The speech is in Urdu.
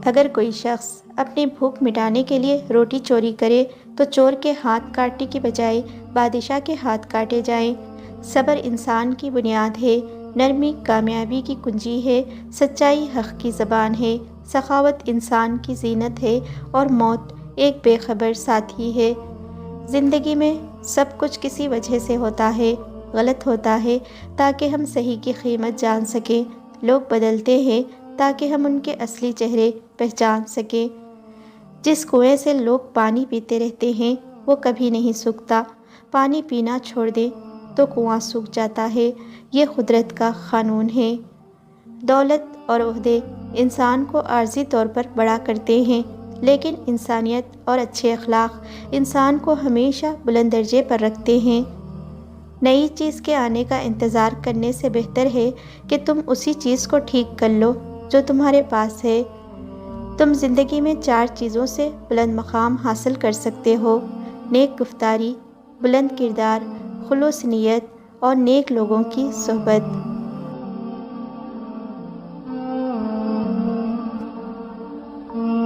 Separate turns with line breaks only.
اگر کوئی شخص اپنی بھوک مٹانے کے لیے روٹی چوری کرے تو چور کے ہاتھ کاٹنے کی بجائے بادشاہ کے ہاتھ کاٹے جائیں۔ صبر انسان کی بنیاد ہے، نرمی کامیابی کی کنجی ہے، سچائی حق کی زبان ہے، سخاوت انسان کی زینت ہے اور موت ایک بے خبر ساتھی ہے۔ زندگی میں سب کچھ کسی وجہ سے ہوتا ہے، غلط ہوتا ہے تاکہ ہم صحیح کی قیمت جان سکیں۔ لوگ بدلتے ہیں تاکہ ہم ان کے اصلی چہرے پہچان سکیں۔ جس کنویں سے لوگ پانی پیتے رہتے ہیں وہ کبھی نہیں سوکھتا، پانی پینا چھوڑ دیں تو کنواں سوکھ جاتا ہے، یہ قدرت کا قانون ہے۔ دولت اور عہدے انسان کو عارضی طور پر بڑا کرتے ہیں، لیکن انسانیت اور اچھے اخلاق انسان کو ہمیشہ بلند درجے پر رکھتے ہیں۔ نئی چیز کے آنے کا انتظار کرنے سے بہتر ہے کہ تم اسی چیز کو ٹھیک کر لو جو تمہارے پاس ہے۔ تم زندگی میں 4 چیزوں سے بلند مقام حاصل کر سکتے ہو: نیک گفتاری، بلند کردار، خلوص نیت اور نیک لوگوں کی صحبت۔